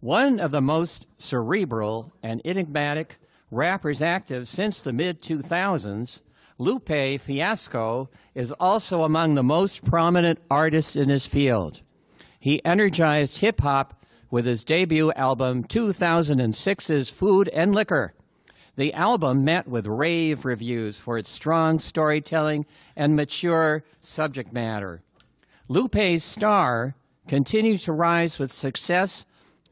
One of the most cerebral and enigmatic rappers active since the mid-2000s, Lupe Fiasco is also among the most prominent artists in his field. He energized hip-hop with his debut album 2006's Food and Liquor. The album met with rave reviews for its strong storytelling and mature subject matter. Lupe's star continued to rise with success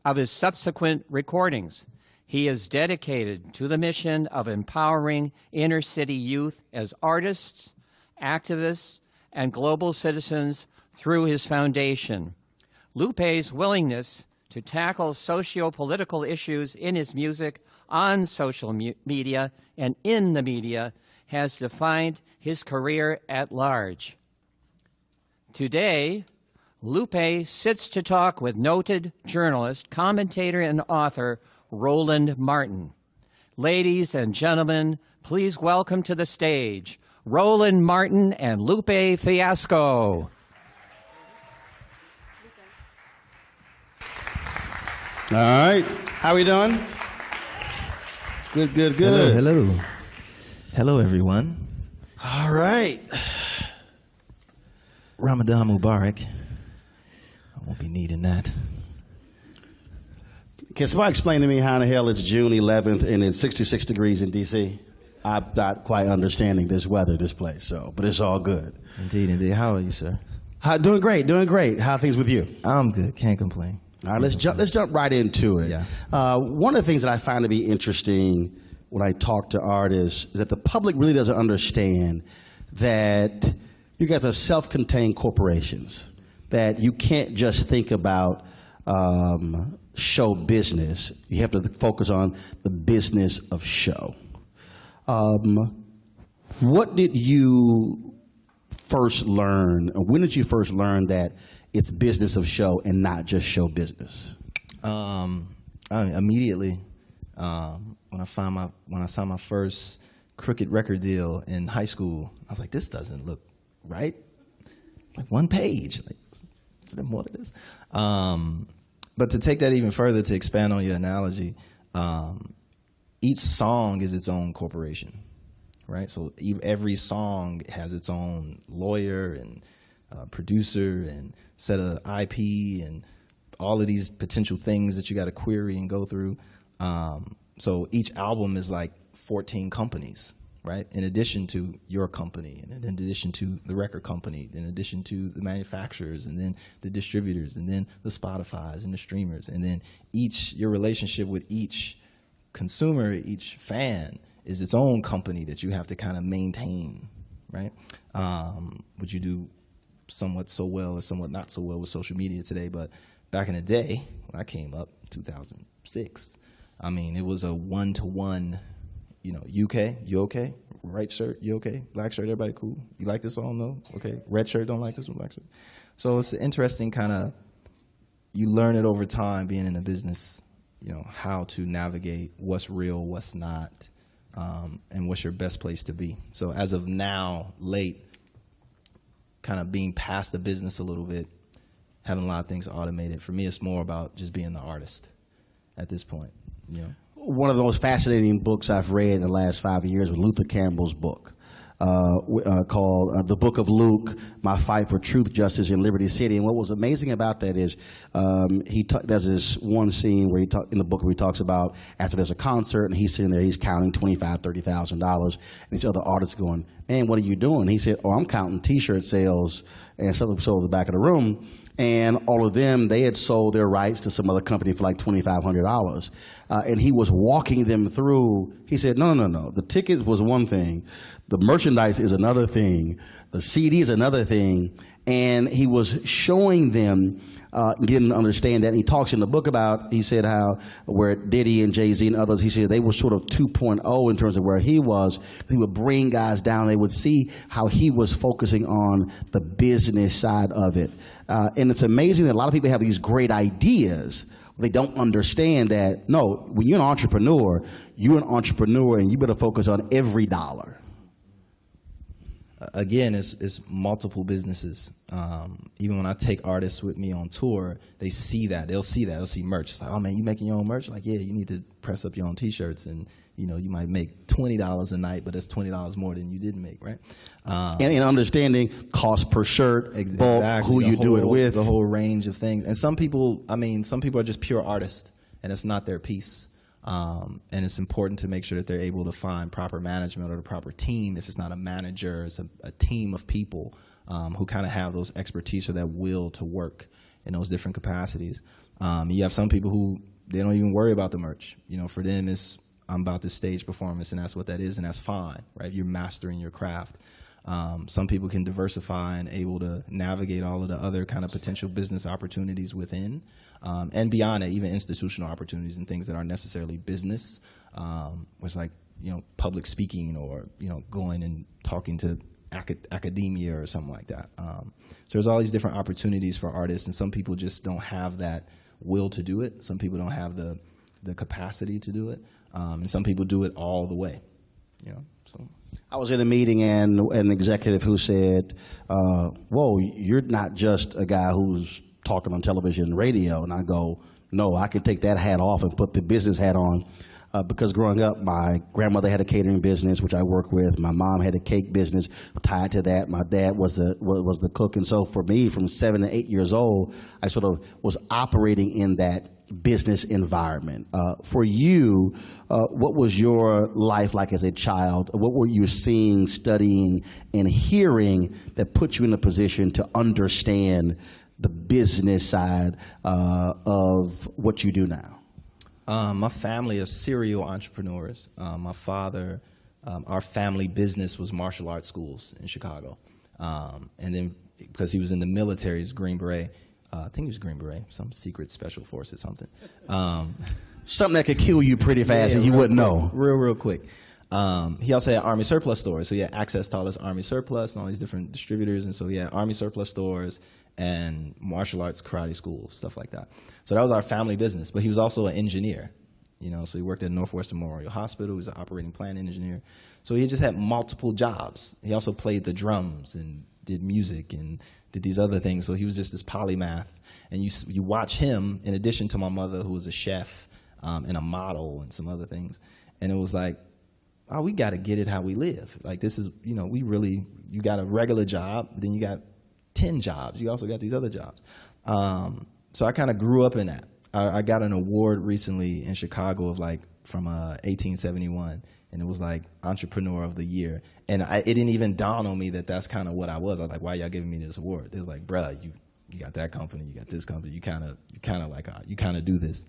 of his subsequent recordings. He is dedicated to the mission of empowering inner-city youth as artists, activists, and global citizens through his foundation. Lupe's willingness to tackle socio-political issues in his music, on social media, and in the media has defined his career at large. Today, Lupe sits to talk with noted journalist, commentator, and author Roland Martin. Ladies and gentlemen, please welcome to the stage Roland Martin and Lupe Fiasco. All right. How we doing? Good, good, good. Hello, hello. Hello, everyone. All right. Ramadan Mubarak. I won't be needing that. Can somebody explain to me how in the hell it's June 11th and it's 66 degrees in D.C.? I'm not quite understanding this weather, this place, but it's all good. Indeed, indeed. How are you, sir? Doing great, doing great. How are things with you? I'm good. Can't complain. All right, let's jump right into it. Yeah. One of the things that I find to be interesting when I talk to artists is that the public really doesn't understand that you guys are self-contained corporations, that you can't just think about show business. You have to focus on the business of show. What did you first learn, or when did you first learn that it's business of show and not just show business? Immediately, when I saw my first crooked record deal in high school, I was like, this doesn't look right. Like one page. Like, is there more to this? But to take that even further, to expand on your analogy, each song is its own corporation, right? So every song has its own lawyer and producer and set of IP and all of these potential things that you got to query and go through. So each album is like 14 companies, right? In addition to your company, and in addition to the record company, in addition to the manufacturers, and then the distributors, and then the Spotifys and the streamers, and then your relationship with each consumer, each fan is its own company that you have to kind of maintain, right? Which you do somewhat so well or somewhat not so well with social media today, but back in the day when I came up, 2006, I mean, it was a one-to-one, UK, you okay? Right shirt, you okay? Black shirt, everybody cool? You like this song? No? Okay. Red shirt, don't like this one? Black shirt. So it's an interesting kind of, you learn it over time being in a business, how to navigate what's real, what's not, and what's your best place to be. So as of now, late, kind of being past the business a little bit, having a lot of things automated. For me, it's more about just being the artist at this point. One of the most fascinating books I've read in the last 5 years was Luther Campbell's book called The Book of Luke, My Fight for Truth, Justice, and Liberty City. And what was amazing about that is there's this one scene where in the book where he talks about after there's a concert and he's sitting there, he's counting $25,000, $30,000. And these other artists going, man, what are you doing? He said, I'm counting T-shirt sales and stuff sold in the back of the room. And all of them, they had sold their rights to some other company for like $2,500. And he was walking them through. He said, no. The ticket was one thing. The merchandise is another thing. The CD is another thing. And he was showing them, getting to understand that. And he talks in the book about, he said how, where Diddy and Jay-Z and others, he said they were sort of 2.0 in terms of where he was. He would bring guys down. They would see how he was focusing on the business side of it. And it's amazing that a lot of people have these great ideas. They don't understand that, no, when you're an entrepreneur and you better focus on every dollar. Again, it's multiple businesses. Even when I take artists with me on tour, they see that. They'll see that. They'll see merch. It's like, oh, man, you making your own merch? Like, yeah, you need to press up your own T-shirts. And, you might make $20 a night, but that's $20 more than you didn't make, right? And understanding cost per shirt, bulk, exactly, who you do it with. The whole range of things. And some people are just pure artists, and it's not their piece. And it's important to make sure that they're able to find proper management or the proper team. If it's not a manager, it's a team of people who kind of have those expertise or that will to work in those different capacities. You have some people who, they don't even worry about the merch. For them, I'm about this stage performance, and that's what that is, and that's fine, right? You're mastering your craft. Some people can diversify and able to navigate all of the other kind of potential business opportunities within. And beyond that, even institutional opportunities and things that aren't necessarily business, which like, public speaking or, going and talking to academia or something like that. So there's all these different opportunities for artists, and some people just don't have that will to do it. Some people don't have the capacity to do it. And some people do it all the way, so. I was in a meeting and an executive who said, whoa, you're not just a guy who's talking on television and radio. And I go, no, I can take that hat off and put the business hat on. Because growing up, my grandmother had a catering business, which I work with. My mom had a cake business tied to that. My dad was the cook. And so for me, from 7 to 8 years old, I sort of was operating in that business environment. For you, what was your life like as a child? What were you seeing, studying, and hearing that put you in a position to understand the business side of what you do now? My family is serial entrepreneurs. My father, our family business was martial arts schools in Chicago. And then because he was in the military, he's Green Beret. I think he was Green Beret, some secret special force or something. Something that could kill you pretty fast and you wouldn't know. Real quick. He also had Army surplus stores, so he had access to all this Army surplus and all these different distributors. And so he had Army surplus stores and martial arts karate schools, stuff like that. So that was our family business. But he was also an engineer, so he worked at Northwestern Memorial Hospital. He was an operating plant engineer. So he just had multiple jobs. He also played the drums and did music and did these other things. So he was just this polymath. And you watch him, in addition to my mother, who was a chef and a model and some other things. And it was like, oh, we got to get it how we live. Like, this is, you got a regular job, then you got 10 jobs. You also got these other jobs. So I kind of grew up in that. I got an award recently in Chicago of like from 1871, and it was like Entrepreneur of the Year. And it didn't even dawn on me that that's kind of what I was. I was like, why y'all giving me this award? It was like, bruh, you got that company, you got this company, you kind of do this.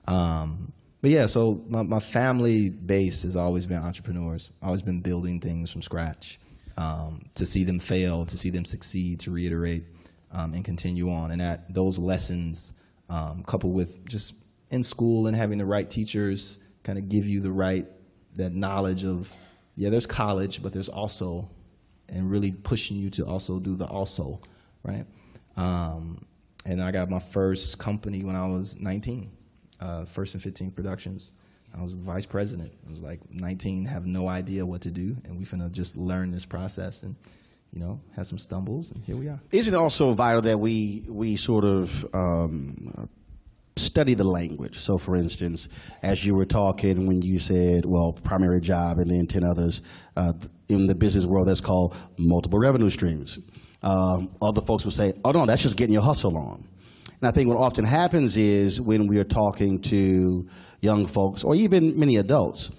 But yeah, so my family base has always been entrepreneurs, always been building things from scratch, to see them fail, to see them succeed, to reiterate, and continue on. And those lessons, coupled with just in school and having the right teachers kind of give you that knowledge of, yeah, there's college, but there's also, and really pushing you to also do the also, right? And I got my first company when I was 19, First and 15 Productions. I was vice president. I was like 19, have no idea what to do, and we finna just learn this process and, had some stumbles, and here we are. Isn't it also vital that we sort of study the language? So, for instance, as you were talking, when you said, well, primary job and then 10 others, in the business world, that's called multiple revenue streams. Other folks will say, oh, no, that's just getting your hustle on. And I think what often happens is when we are talking to young folks, or even many adults,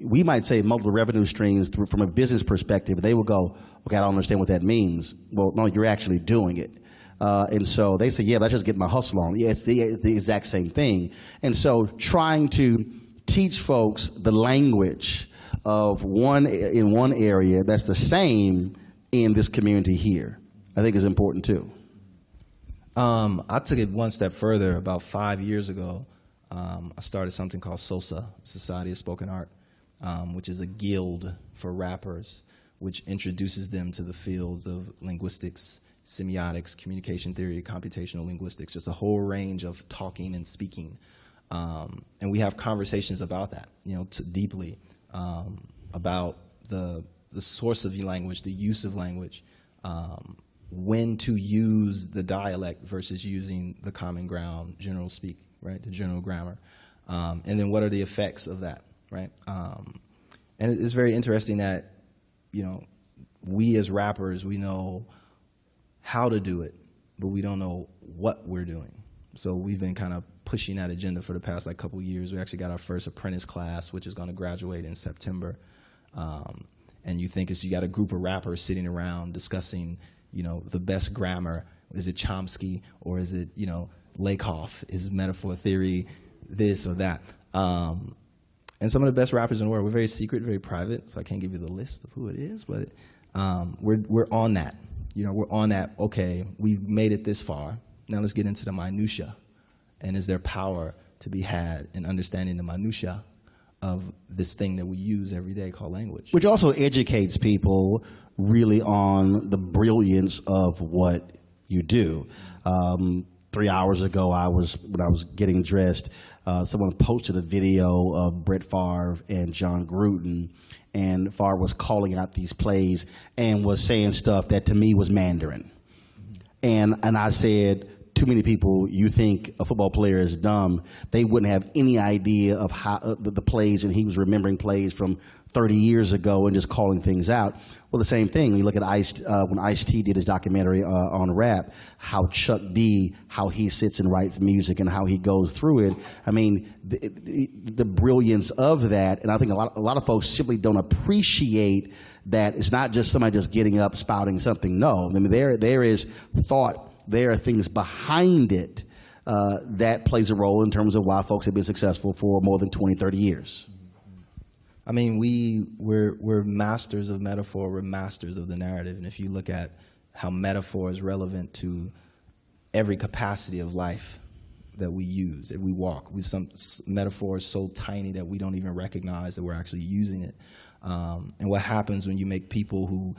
we might say multiple revenue streams from a business perspective. They will go, okay, I don't understand what that means. Well, no, you're actually doing it. And so they say, yeah, let's just get my hustle on. Yeah, it's the exact same thing. And so trying to teach folks the language of in one area that's the same in this community here, I think is important too. I took it one step further. About 5 years ago, I started something called SOSA, Society of Spoken Art, which is a guild for rappers, which introduces them to the fields of linguistics, semiotics, communication theory, computational linguistics, just a whole range of talking and speaking. And we have conversations about that, deeply, about the source of language, the use of language, when to use the dialect versus using the common ground, general speak, right, the general grammar. And then what are the effects of that, right? And it's very interesting that, we as rappers, we know how to do it, but we don't know what we're doing. So we've been kind of pushing that agenda for the past couple years. We actually got our first apprentice class, which is going to graduate in September. And you think you got a group of rappers sitting around discussing, the best grammar. Is it Chomsky, or is it, Lakoff? Is metaphor theory this or that? And some of the best rappers in the world. We're very secret, very private, so I can't give you the list of who it is, but we're on that. We're on that, okay, we've made it this far. Now let's get into the minutia. And is there power to be had in understanding the minutia of this thing that we use every day called language? Which also educates people really on the brilliance of what you do. 3 hours ago, when I was getting dressed, someone posted a video of Brett Favre and John Gruden, and Favre was calling out these plays and was saying stuff that to me was Mandarin. And I said, too many people, you think a football player is dumb. They wouldn't have any idea of how the plays, and he was remembering plays from 30 years ago and just calling things out. Well, the same thing. When you look at when Ice-T did his documentary on rap, how Chuck D, how he sits and writes music and how he goes through it. I mean, the brilliance of that, and I think a lot of folks simply don't appreciate that it's not just somebody just getting up spouting something. No, I mean, there is thought. There are things behind it that plays a role in terms of why folks have been successful for more than 20, 30 years. I mean, we're masters of metaphor, we're masters of the narrative. And if you look at how metaphor is relevant to every capacity of life that we use, that we walk, some metaphor is so tiny that we don't even recognize that we're actually using it. And what happens when you make people who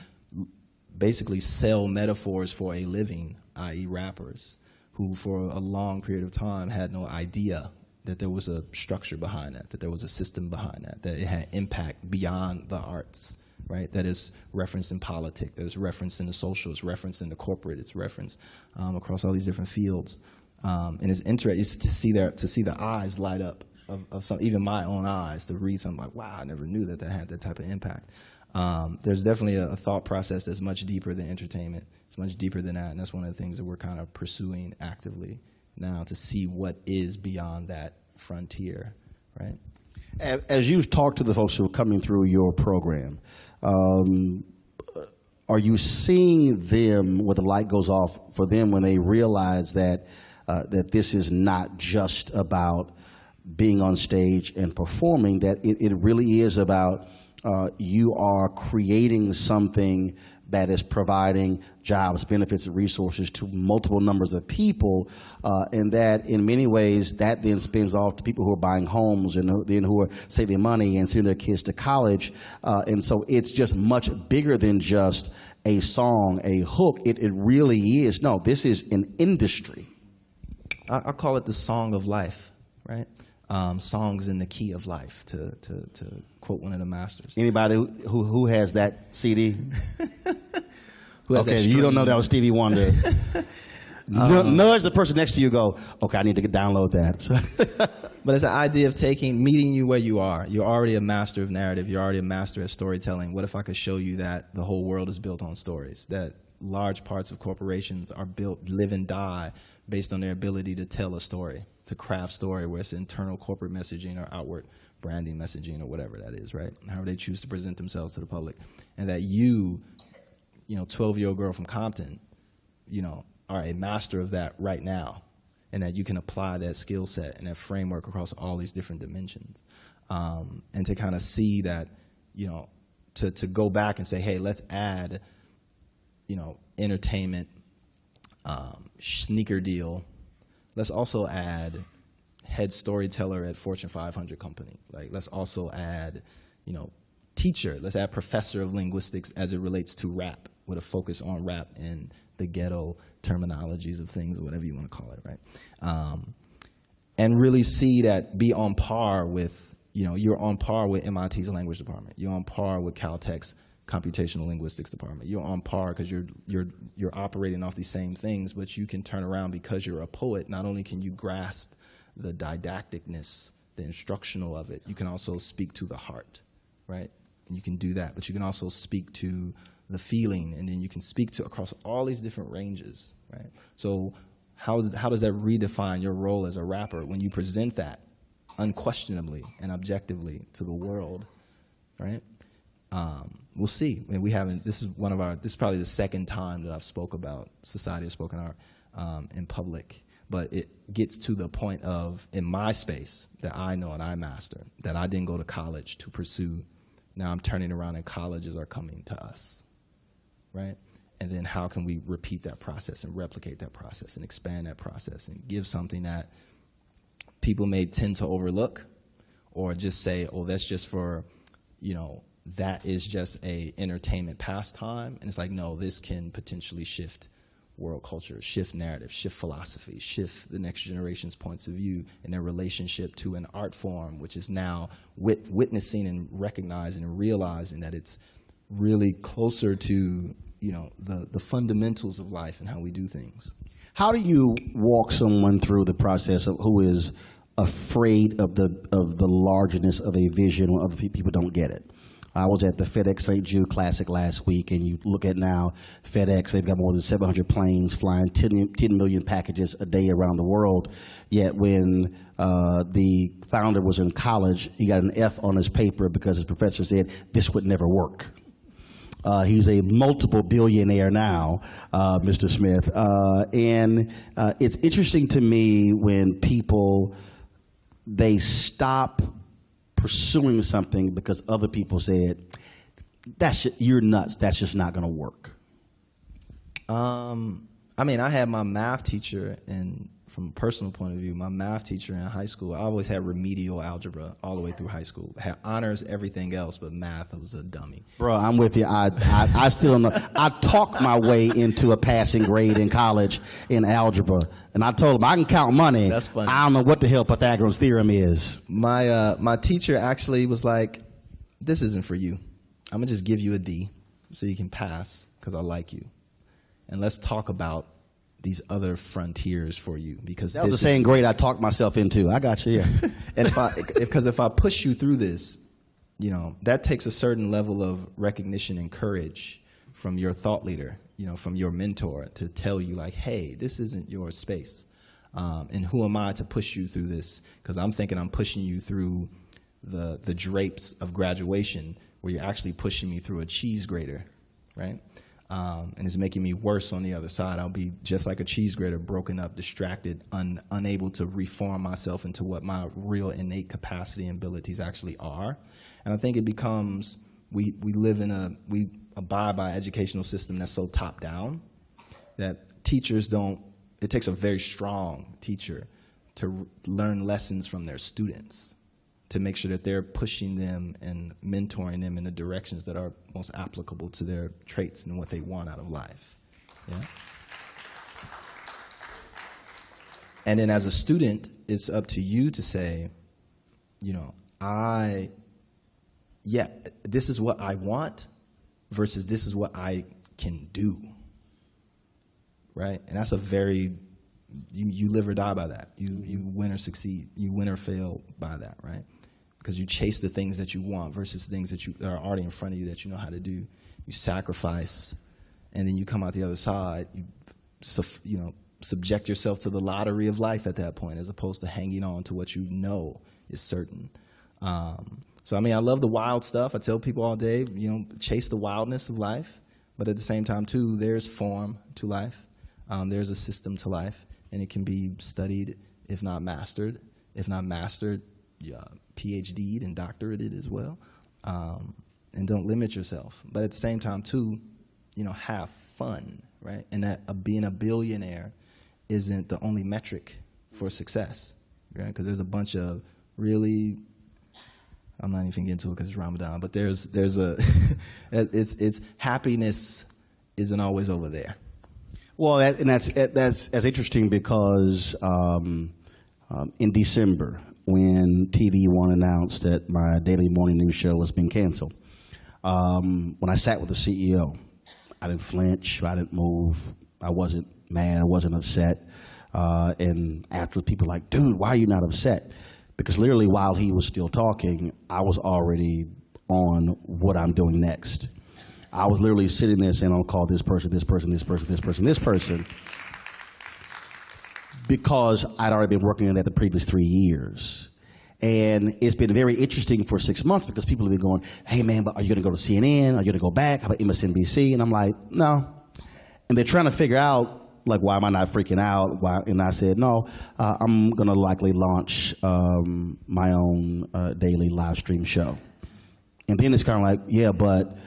basically sell metaphors for a living, i.e. rappers, who for a long period of time had no idea that there was a structure behind that there was a system behind that it had impact beyond the arts, right? That is referenced in politics, that is referenced in the social, it's referenced in the corporate, it's referenced across all these different fields. And it's interesting to see the eyes light up of some, even my own eyes, to read something like, wow, I never knew that had that type of impact. There's definitely a thought process that's much deeper than entertainment. It's much deeper than that, and that's one of the things that we're kind of pursuing actively now, to see what is beyond that frontier, right? As you've talked to the folks who are coming through your program, are you seeing them, where the light goes off for them when they realize that that this is not just about being on stage and performing, that it really is about you are creating something that is providing jobs, benefits, and resources to multiple numbers of people, and that in many ways that then spins off to people who are buying homes and then who are saving money and sending their kids to college, and so it's just much bigger than just a song, a hook. It really is. No, this is an industry. I call it the song of life, right? Songs in the key of life, to quote one of the masters. Anybody who has that CD? Okay, you don't know that was Stevie Wonder. Nudge the person next to you, go, okay, I need to download that. But it's the idea of meeting you where you are. You're already a master of narrative. You're already a master at storytelling. What if I could show you that the whole world is built on stories, that large parts of corporations are built, live and die based on their ability to tell a story, to craft story, where it's internal corporate messaging or outward branding messaging or whatever that is, right? However they choose to present themselves to the public. And that you 12-year-old girl from Compton, are a master of that right now. And that you can apply that skill set and that framework across all these different dimensions. And to kind of see that, to go back and say, hey, let's add, entertainment, sneaker deal. Let's also add head storyteller at Fortune 500 company. Like, let's also add, teacher. Let's add professor of linguistics as it relates to rap, with a focus on rap and the ghetto terminologies of things, or whatever you want to call it, right? And really see that, be on par with, you're on par with MIT's language department. You're on par with Caltech's computational linguistics department. You're on par because you're operating off these same things, but you can turn around because you're a poet. Not only can you grasp the didacticness, the instructional of it, you can also speak to the heart, right? And you can do that, but you can also speak to the feeling, and then you can speak to across all these different ranges, right? So how does that redefine your role as a rapper when you present that unquestionably and objectively to the world, right? We'll see. I mean, this is probably the second time that I've spoke about Society of Spoken Art in public, but it gets to the point of, in my space that I know and I master, that I didn't go to college to pursue. Now I'm turning around and colleges are coming to us, right? And then how can we repeat that process and replicate that process and expand that process and give something that people may tend to overlook, or just say, oh, that's just for, that is just a entertainment pastime. And it's like, no, this can potentially shift world culture, shift narrative, shift philosophy, shift the next generation's points of view and their relationship to an art form, which is now witnessing and recognizing and realizing that it's really closer to, the fundamentals of life and how we do things. How do you walk someone through the process of who is afraid of the largeness of a vision when other people don't get it? I was at the FedEx St. Jude Classic last week, and you look at now FedEx, they've got more than 700 planes flying 10 million packages a day around the world. Yet when the founder was in college, he got an F on his paper because his professor said this would never work. He's a multiple billionaire now, Mr. Smith. And it's interesting to me when people, they stop pursuing something because other people said, you're nuts, that's just not going to work. I had my math teacher, and from a personal point of view, my math teacher in high school, I always had remedial algebra all the way through high school. I had honors, everything else, but math, I was a dummy. Bro, I'm with you. I still don't know. I talked my way into a passing grade in college in algebra, and I told him I can count money. That's funny. I don't know what the hell Pythagoras' theorem is. My teacher actually was like, this isn't for you. I'm going to just give you a D so you can pass because I like you. And let's talk about these other frontiers for you, because that was the same grade I talked myself into. I got you. Yeah. And if I push you through this, that takes a certain level of recognition and courage from your thought leader, from your mentor, to tell you like, hey, this isn't your space, and who am I to push you through this? Because I'm thinking I'm pushing you through the drapes of graduation, where you're actually pushing me through a cheese grater, right? And it's making me worse on the other side. I'll be just like a cheese grater, broken up, distracted, unable to reform myself into what my real innate capacity and abilities actually are. And I think it becomes, we abide by an educational system that's so top down that teachers don't, it takes a very strong teacher to learn lessons from their students, to make sure that they're pushing them and mentoring them in the directions that are most applicable to their traits and what they want out of life. Yeah? And then as a student, it's up to you to say, you know, this is what I want versus this is what I can do. Right? And that's a very, you live or die by that. You win or succeed. You win or fail by that, right? Because you chase the things that you want versus things that are already in front of you that you know how to do. You sacrifice, and then you come out the other side. You subject yourself to the lottery of life at that point, as opposed to hanging on to what you know is certain. So I mean, I love the wild stuff. I tell people all day, you know, chase the wildness of life. But at the same time, too, there's form to life. There's a system to life, and it can be studied, if not mastered. If not mastered, PhD'd and doctorated as well. And don't limit yourself. But at the same time, too, you know, have fun, right? And that being a billionaire isn't the only metric for success, right? Because there's a bunch of really, I'm not even getting to it because it's Ramadan, but there's a, it's happiness isn't always over there. Well, that's interesting because in December, when TV One announced that my daily morning news show was being canceled, when I sat with the CEO, I didn't flinch, I didn't move, I wasn't mad, I wasn't upset. And after people were like, dude, why are you not upset? Because literally while he was still talking, I was already on what I'm doing next. I was literally sitting there saying, I'll call this person, this person, this person, this person, this person, because I'd already been working on that the previous 3 years. And it's been very interesting for 6 months because people have been going, hey man, but are you going to go to CNN? Are you going to go back? How about MSNBC? And I'm like, no. And they're trying to figure out, like, why am I not freaking out? Why? And I said, no, I'm going to likely launch my own daily live stream show. And then it's kind of like, yeah, but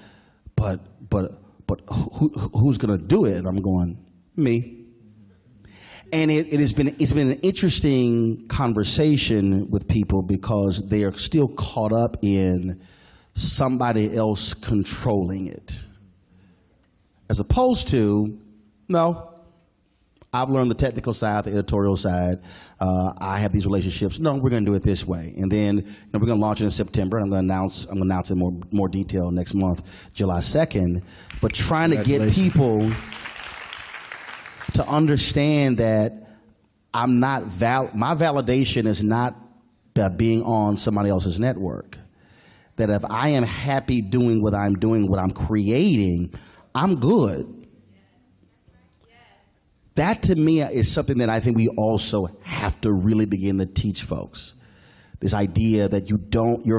who's going to do it? And I'm going, me. And it's been an interesting conversation with people because they are still caught up in somebody else controlling it, as opposed to, no, I've learned the technical side, the editorial side. I have these relationships. No, we're going to do it this way. And then we're going to launch it in September. I'm going to announce in more detail next month, July 2nd. But trying to get people to understand that I'm not my validation is not by being on somebody else's network. That if I am happy doing, what I'm creating, I'm good. That to me is something that I think we also have to really begin to teach folks. This idea that your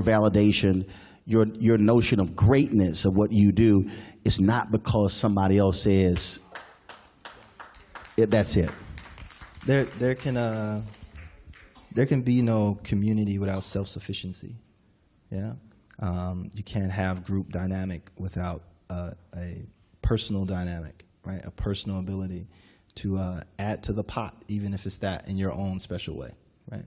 validation, your notion of greatness of what you do is not because somebody else says that's it. There can be no community without self-sufficiency. Yeah, you can't have group dynamic without a personal dynamic, right? A personal ability to add to the pot, even if it's that in your own special way, right?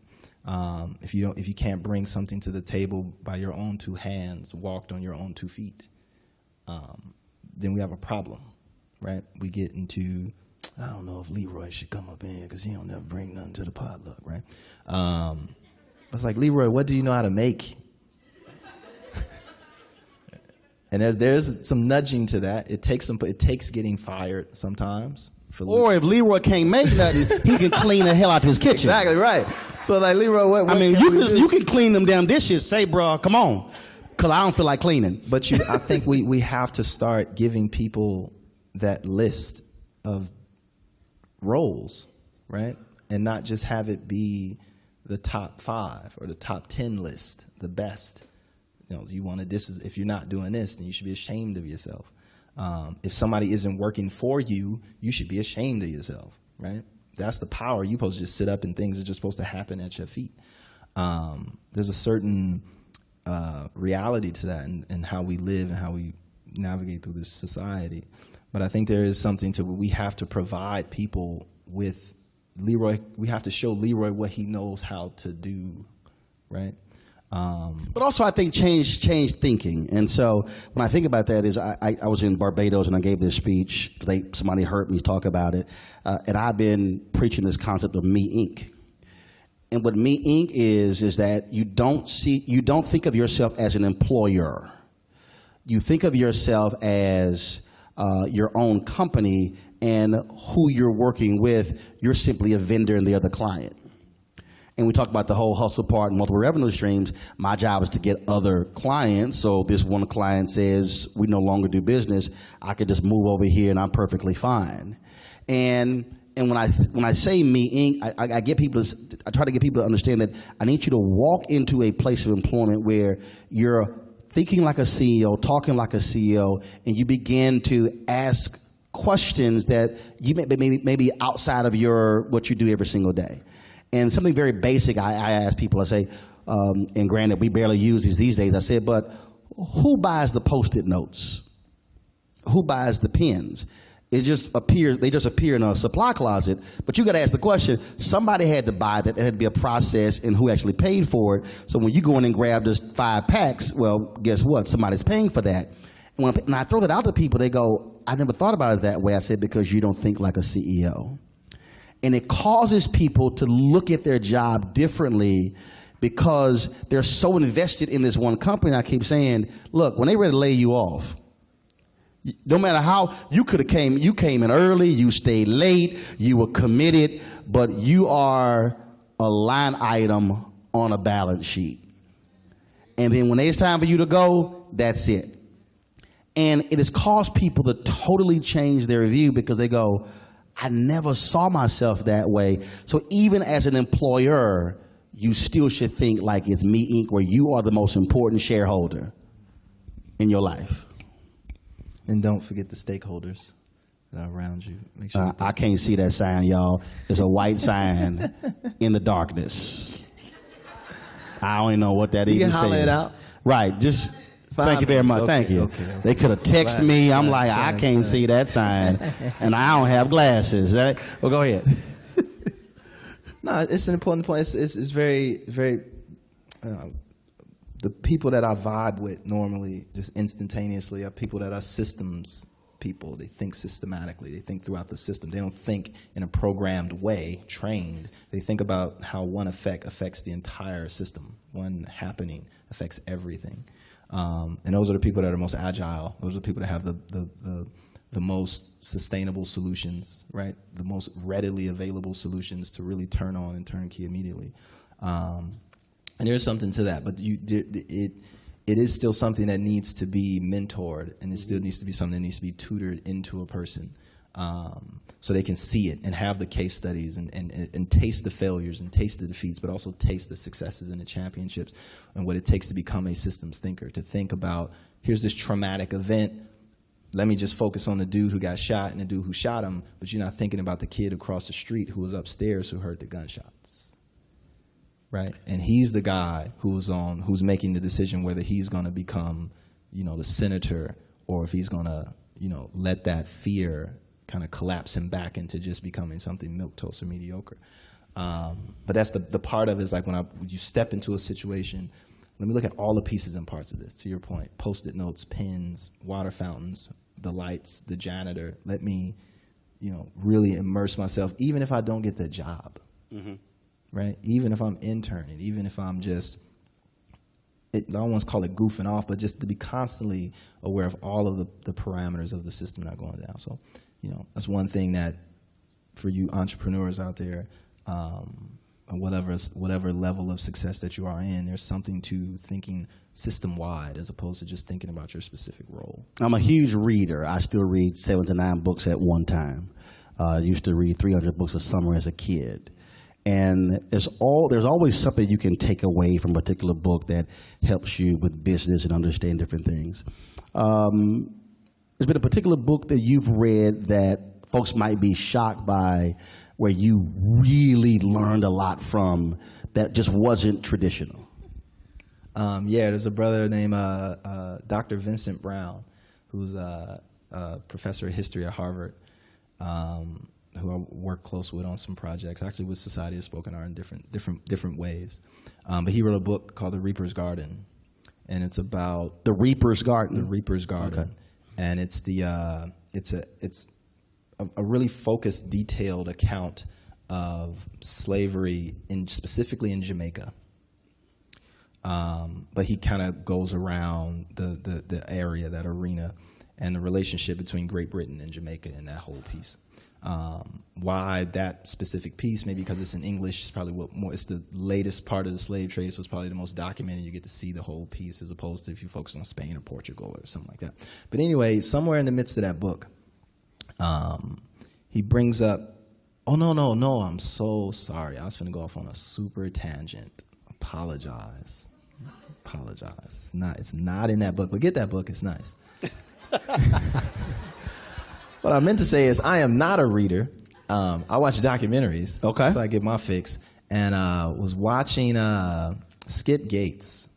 If you can't bring something to the table by your own two hands, walked on your own 2 feet, then we have a problem, right? We get into, I don't know if Leroy should come up in here because he don't never bring nothing to the potluck, right? It's like, Leroy, what do you know how to make? And there's some nudging to that. It takes getting fired sometimes. Or if Leroy can't make nothing, he can clean the hell out his kitchen. Exactly right. So like, Leroy, what you can clean them damn dishes. Say, bro, come on, because I don't feel like cleaning. But I think we have to start giving people that list of roles, right? And not just have it be the top 5 or the top 10 list, the best. You know, you want to, if you're not doing this, then you should be ashamed of yourself. If somebody isn't working for you, you should be ashamed of yourself, right? That's the power. You're supposed to just sit up and things are just supposed to happen at your feet. There's a certain reality to that and how we live and how we navigate through this society. But I think there is something to we have to provide people with Leroy. We have to show Leroy what he knows how to do, right? But also I think change thinking. And so when I think about that is I was in Barbados and I gave this speech. Somebody heard me talk about it. And I've been preaching this concept of Me Inc. And what Me Inc. is that you don't think of yourself as an employer. You think of yourself as your own company, and who you're working with, you're simply a vendor and the other client. And we talk about the whole hustle part and multiple revenue streams. My job is to get other clients. So this one client says, we no longer do business. I could just move over here and I'm perfectly fine. And when I say Me Inc., I try to get people to understand that I need you to walk into a place of employment where you're thinking like a CEO, talking like a CEO, and you begin to ask questions that you may be outside of what you do every single day. And something very basic I ask people, I say, and granted, we barely use these days, I said, but who buys the Post-it notes? Who buys the pens? They just appear in a supply closet, but you got to ask the question, somebody had to buy that, there had to be a process, and who actually paid for it. So when you go in and grab just 5 packs, well, guess what? Somebody's paying for that. And when I throw that out to people, they go, I never thought about it that way. I said, because you don't think like a CEO. And it causes people to look at their job differently because they're so invested in this one company. I keep saying, look, when they ready to lay you off, no matter how you came in early, you stayed late, you were committed, but you are a line item on a balance sheet. And then when it's time for you to go, that's it. And it has caused people to totally change their view because they go, I never saw myself that way. So even as an employer, you still should think like it's Me Inc., where you are the most important shareholder in your life. And don't forget the stakeholders that are around you. Make sure I can't see that sign, y'all. There's a white sign in the darkness. I don't even know what that even says. You can holler it out. Right, just thank you very much. Okay, thank you. okay. They could have texted me. I'm like, I can't see that sign, and I don't have glasses. Well, go ahead. No, it's an important point. It's very, very. The people that I vibe with normally, just instantaneously, are people that are systems people. They think systematically. They think throughout the system. They don't think in a programmed way, trained. They think about how one effect affects the entire system. One happening affects everything. And those are the people that are most agile. Those are the people that have the most sustainable solutions, right? The most readily available solutions to really turn on and turn key immediately. And there's something to that, but it is still something that needs to be mentored, and it still needs to be something that needs to be tutored into a person, so they can see it and have the case studies and taste the failures and taste the defeats, but also taste the successes and the championships and what it takes to become a systems thinker, to think about, here's this traumatic event, let me just focus on the dude who got shot and the dude who shot him, but you're not thinking about the kid across the street who was upstairs who heard the gunshots. Right, and he's the guy who's making the decision whether he's going to become, the senator, or if he's going to, let that fear kind of collapse him back into just becoming something milquetoast or mediocre. But that's the part of it is like when you step into a situation. Let me look at all the pieces and parts of this. To your point, Post-it notes, pens, water fountains, the lights, the janitor. Let me, really immerse myself, even if I don't get the job. Mm-hmm. Right? Even if I'm interning, even if I'm just, I don't want to call it goofing off, but just to be constantly aware of all of the parameters of the system not going down. So, that's one thing that for you entrepreneurs out there, whatever level of success that you are in, there's something to thinking system-wide as opposed to just thinking about your specific role. I'm a huge reader. I still read 7 to 9 books at one time. I used to read 300 books a summer as a kid. And there's always something you can take away from a particular book that helps you with business and understand different things. There's been a particular book that you've read that folks might be shocked by, where you really learned a lot from that just wasn't traditional. Yeah, there's a brother named Dr. Vincent Brown, who's a professor of history at Harvard, who I work close with on some projects, actually with Society of Spoken Art in different ways. But he wrote a book called The Reaper's Garden, and it's about The Reaper's Garden. The Reaper's Garden, okay. And it's a really focused, detailed account of slavery specifically in Jamaica. But he kind of goes around the area, that arena, and the relationship between Great Britain and Jamaica in that whole piece. Why that specific piece? Maybe because it's in English. It's probably it's the latest part of the slave trade, so it's probably the most documented. You get to see the whole piece, as opposed to if you focus on Spain or Portugal or something like that. But anyway, somewhere in the midst of that book, he brings up, oh, no, I'm so sorry. I was going to go off on a super tangent. Apologize. It's not in that book, but get that book. It's nice. What I meant to say is I am not a reader. I watch documentaries. Okay. So I get my fix. And was watching Skip Gates.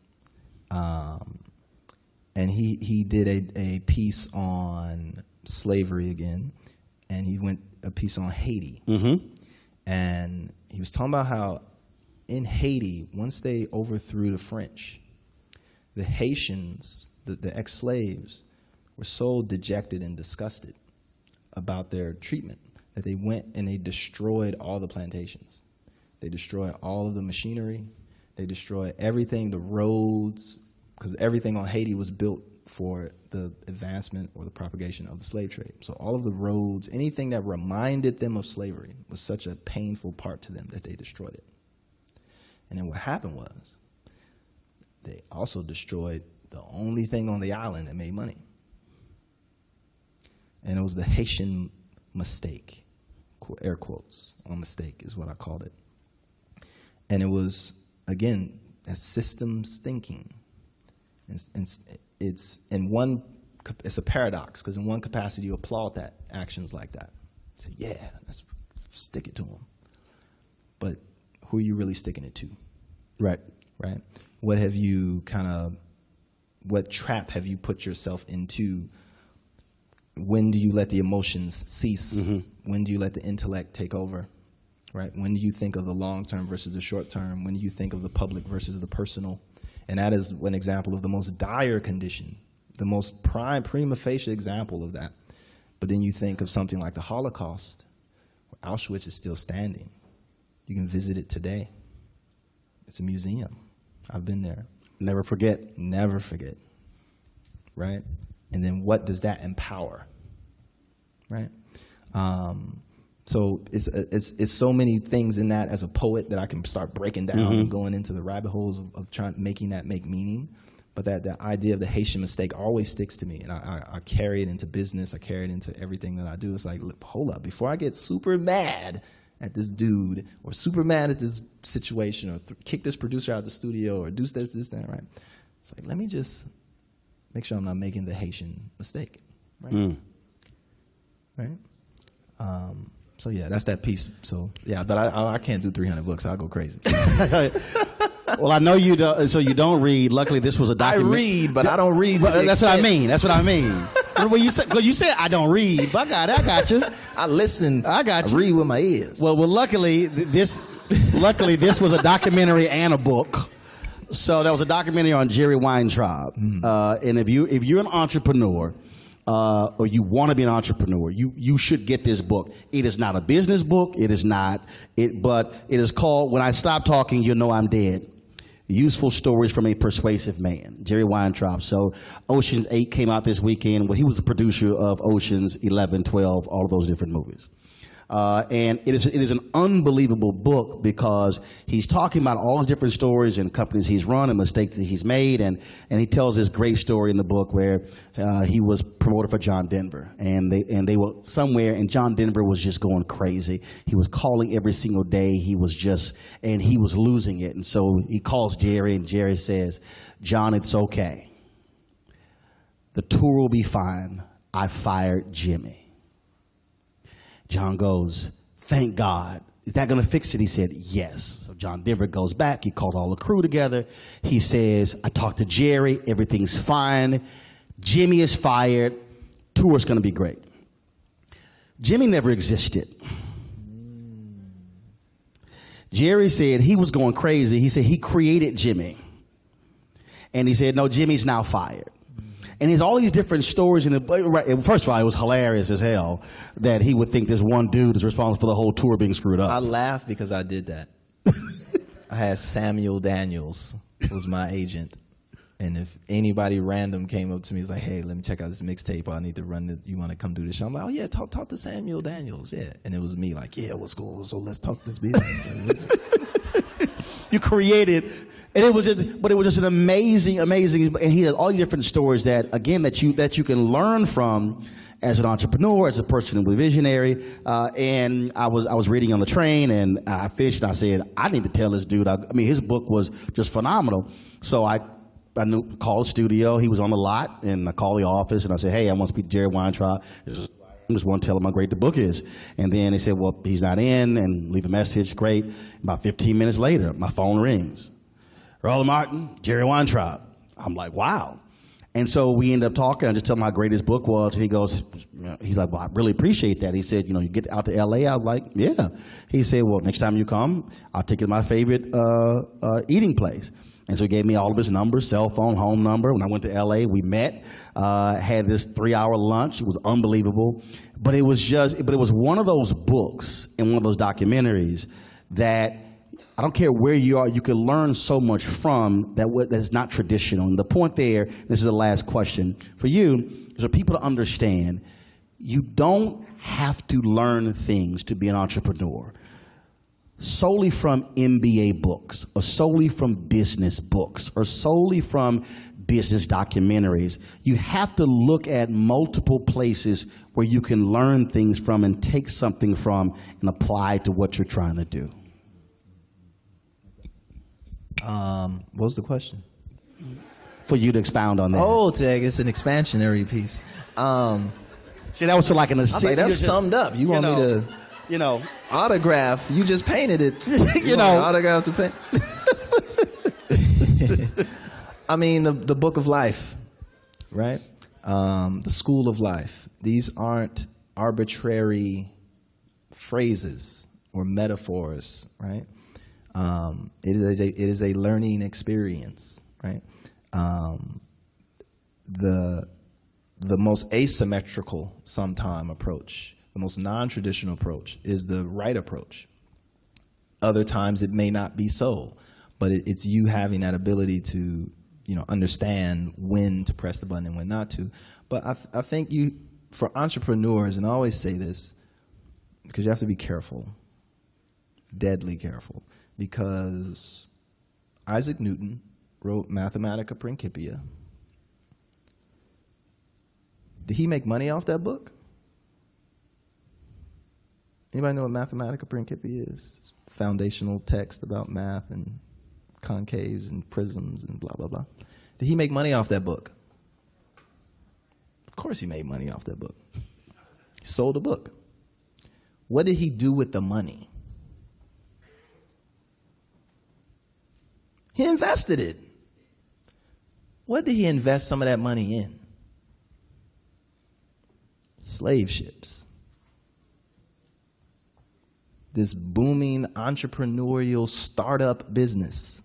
And he did a piece on slavery again. And he went a piece on Haiti. Mm-hmm. And he was talking about how in Haiti, once they overthrew the French, the Haitians, the ex-slaves, were so dejected and disgusted about their treatment that they went and they destroyed all the plantations. They destroyed all of the machinery. They destroyed everything, the roads, because everything on Haiti was built for the advancement or the propagation of the slave trade. So all of the roads, anything that reminded them of slavery, was such a painful part to them that they destroyed it. And then what happened was they also destroyed the only thing on the island that made money. And it was the Haitian mistake, air quotes on mistake is what I called it. And it was, again, a systems thinking. It's a paradox, because in one capacity you applaud that, actions like that. You say, yeah, let's stick it to them. But who are you really sticking it to? Right. What trap have you put yourself into? When do you let the emotions cease? Mm-hmm. When do you let the intellect take over? Right? When do you think of the long term versus the short term? When do you think of the public versus the personal? And that is an example of the most dire condition, the most prima facie example of that. But then you think of something like the Holocaust, where Auschwitz is still standing. You can visit it today. It's a museum. I've been there. Never forget. Never forget. Right? And then what does that empower? Right? So it's so many things in that as a poet that I can start breaking down mm-hmm. and going into the rabbit holes of making that make meaning. But that idea of the Haitian mistake always sticks to me, and I carry it into business. I carry it into everything that I do. It's like, look, hold up, before I get super mad at this dude, or super mad at this situation, or kick this producer out of the studio, or do this, that, right? It's like, let me just make sure I'm not making the Haitian mistake, right? Mm. Right? So yeah, that's that piece. So yeah, but I can't do 300 books. I'll go crazy. Well, I know you don't, so you don't read. Luckily, this was a document. I read, but I don't read. That's what I mean. Well, you said I don't read, but I got you. I listen. I got you. I read with my ears. Well, luckily this was a documentary and a book. So that was a documentary on Jerry Weintraub. Mm-hmm. And if you're an entrepreneur, or you want to be an entrepreneur, you should get this book. It is not a business book. It is not. But it is called "When I Stop Talking, You'll Know I'm Dead." Useful Stories from a Persuasive Man, Jerry Weintraub. So Ocean's 8 came out this weekend. Well, he was the producer of Ocean's 11, 12, all of those different movies. And it is an unbelievable book because he's talking about all his different stories and companies he's run and mistakes that he's made. And he tells this great story in the book where he was promoted for John Denver. And they were somewhere, and John Denver was just going crazy. He was calling every single day. He was losing it. And so he calls Jerry, and Jerry says, "John, it's okay. The tour will be fine. I fired Jimmy." John goes, "Thank God. Is that going to fix it?" He said, "Yes." So John Denver goes back. He called all the crew together. He says, "I talked to Jerry. Everything's fine. Jimmy is fired. Tour's going to be great." Jimmy never existed. Jerry said he was going crazy. He said he created Jimmy. And he said, "No, Jimmy's now fired." And there's all these different stories in the book. First of all, it was hilarious as hell that he would think this one dude is responsible for the whole tour being screwed up. I laughed because I did that. I had Samuel Daniels, who was my agent. And if anybody random came up to me, he's like, "Hey, let me check out this mixtape. I need to run it. You want to come do this show?" I'm like, "Oh, yeah, talk to Samuel Daniels." Yeah. And it was me like, "Yeah, what's going on? So let's talk this business." You created, and it was just an amazing, and he has all these different stories that you can learn from as an entrepreneur, as a person who's a visionary. And I was reading on the train, and I finished, and I said, I need to tell this dude. I mean, his book was just phenomenal. So I called the studio. He was on the lot, and I called the office, and I said, "Hey, I want to speak to Jerry Weintraub. I just want to tell him how great the book is." And then they said, "Well, he's not in," and leave a message. Great. About 15 minutes later, my phone rings. "Roland Martin, Jerry Weintraub." I'm like, wow. And so we ended up talking. I just told him how great his book was. And he goes, he's like, "Well, I really appreciate that." He said, "You get out to L.A.?" I was like, "Yeah." He said, "Well, next time you come, I'll take you to my favorite eating place." And so he gave me all of his numbers, cell phone, home number. When I went to L.A., we met, had this 3-hour lunch. It was unbelievable. But it was one of those books and one of those documentaries that I don't care where you are, you can learn so much from that's not traditional. And the point there, this is the last question for you, is for people to understand, you don't have to learn things to be an entrepreneur solely from MBA books, or solely from business books, or solely from business documentaries. You have to look at multiple places where you can learn things from and take something from and apply to what you're trying to do. What was the question? For you to expound on that. Oh, Teg, it's an expansionary piece. See, that was so like an assist. That's summed up. You want me to... autograph. You just painted it. You autograph to paint. I mean, the book of life, right? The school of life. These aren't arbitrary phrases or metaphors, right? It is a learning experience, right? The most asymmetrical sometime approach, the most non-traditional approach is the right approach. Other times it may not be so, but it's you having that ability to, understand when to press the button and when not to. But I think for entrepreneurs, and I always say this, because you have to be careful, deadly careful, because Isaac Newton wrote Mathematica Principia. Did he make money off that book? Anybody know what Mathematica Principia is? It's foundational text about math and concaves and prisms and blah, blah, blah. Did he make money off that book? Of course he made money off that book. He sold the book. What did he do with the money? He invested it. What did he invest some of that money in? Slave ships. This booming entrepreneurial startup business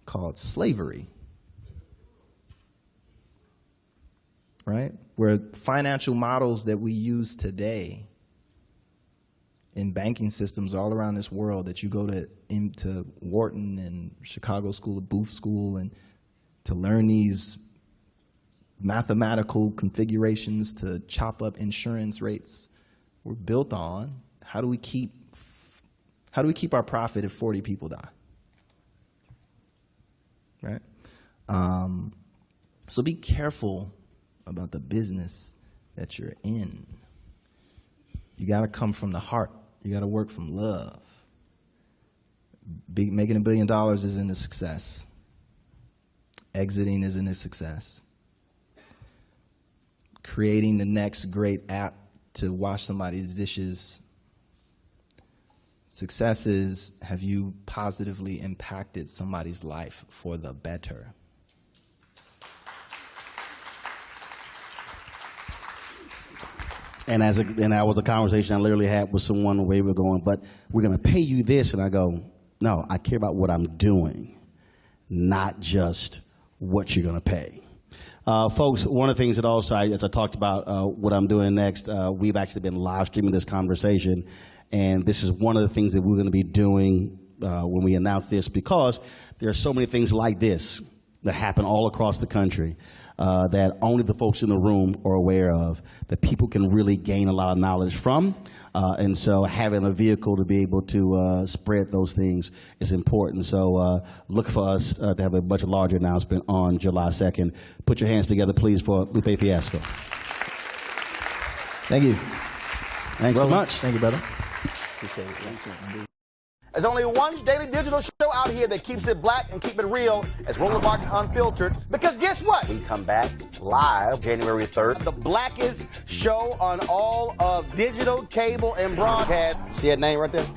called slavery, right? Where financial models that we use today in banking systems all around this world, that you go into Wharton and Chicago School of Booth School and to learn these mathematical configurations to chop up insurance rates, were built on How do we keep our profit if 40 people die? Right? So be careful about the business that you're in. You got to come from the heart. You got to work from love. Making $1 billion isn't a success. Exiting isn't a success. Creating the next great app to wash somebody's dishes. Success is, have you positively impacted somebody's life for the better? And that was a conversation I literally had with someone where we were going, but we're going to pay you this. And I go, no, I care about what I'm doing, not just what you're going to pay. Folks, one of the things that also, as I talked about what I'm doing next, we've actually been live streaming this conversation. And this is one of the things that we're going to be doing when we announce this, because there are so many things like this that happen all across the country that only the folks in the room are aware of, that people can really gain a lot of knowledge from. And so having a vehicle to be able to spread those things is important. So look for us to have a much larger announcement on July 2nd. Put your hands together, please, for Lupe Fiasco. Thank you. Thanks so much. Thank you, brother. Appreciate it. There's only one daily digital show out here that keeps it black and keep it real as Roland Martin Unfiltered. Because guess what? We come back live January 3rd. The blackest show on all of digital, cable, and broadcast. See that name right there?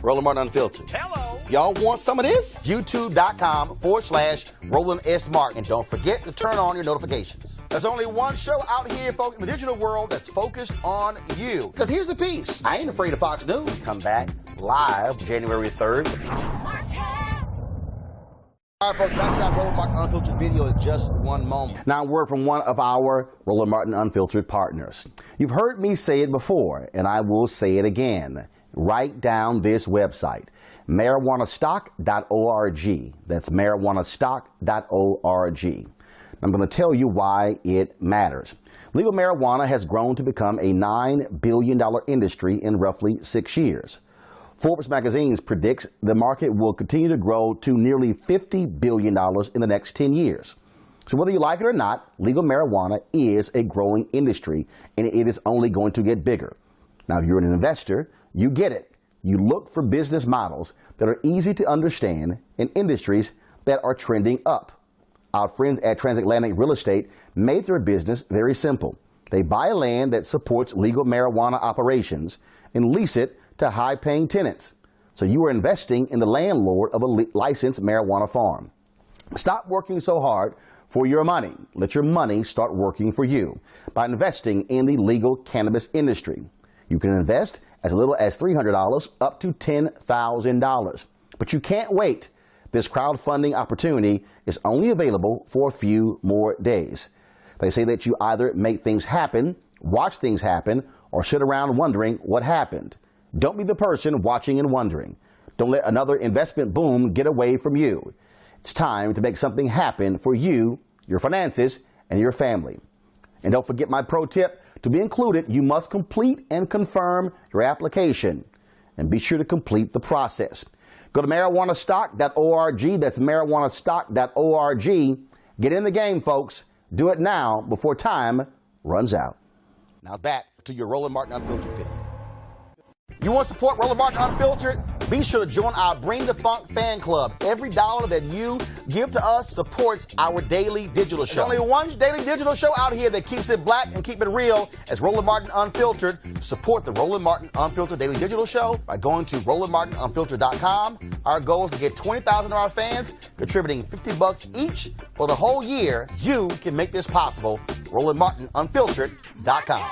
Roland Martin Unfiltered. Hello. Y'all want some of this? YouTube.com/Roland S. Martin. And don't forget to turn on your notifications. There's only one show out here, folks, in the digital world that's focused on you. Because here's the piece. I ain't afraid of Fox News. Come back live January 3rd. All right, folks, back to our Roland Martin Unfiltered video in just one moment. Now, a word from one of our Roland Martin Unfiltered partners. You've heard me say it before, and I will say it again. Write down this website, marijuanastock.org. That's marijuanastock.org. I'm going to tell you why it matters. Legal marijuana has grown to become a $9 billion industry in roughly 6 years. Forbes magazine predicts the market will continue to grow to nearly $50 billion in the next 10 years. So whether you like it or not, legal marijuana is a growing industry, and it is only going to get bigger. Now, if you're an investor, you get it. You look for business models that are easy to understand in industries that are trending up. Our friends at Transatlantic Real Estate made their business very simple. They buy land that supports legal marijuana operations and lease it to high-paying tenants. So you are investing in the landlord of a licensed marijuana farm. Stop working so hard for your money. Let your money start working for you by investing in the legal cannabis industry. You can invest as little as $300 up to $10,000. But you can't wait. This crowdfunding opportunity is only available for a few more days. They say that you either make things happen, watch things happen, or sit around wondering what happened. Don't be the person watching and wondering. Don't let another investment boom get away from you. It's time to make something happen for you, your finances, and your family. And don't forget my pro tip. To be included, you must complete and confirm your application. And be sure to complete the process. Go to marijuanastock.org. That's marijuanastock.org. Get in the game, folks. Do it now before time runs out. Now back to your Roland Martin Unfiltered video. You want to support Roland Martin Unfiltered? Be sure to join our Bring the Funk fan club. Every dollar that you give to us supports our daily digital show. There's only one daily digital show out here that keeps it black and keep it real as Roland Martin Unfiltered. Support the Roland Martin Unfiltered daily digital show by going to RolandMartinUnfiltered.com. Our goal is to get 20,000 of our fans contributing $50 each for the whole year. You can make this possible. RolandMartinUnfiltered.com.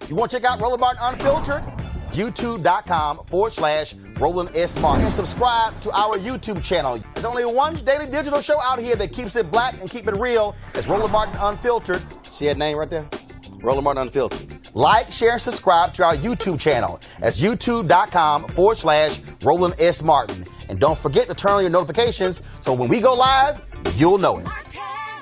You want to check out Roland Martin Unfiltered? YouTube.com/Roland S. Martin. And subscribe to our YouTube channel. There's only one daily digital show out here that keeps it black and keep it real. It's Roland Martin Unfiltered. See that name right there? Roland Martin Unfiltered. Like, share, and subscribe to our YouTube channel. That's YouTube.com/Roland S. Martin. And don't forget to turn on your notifications so when we go live, you'll know it.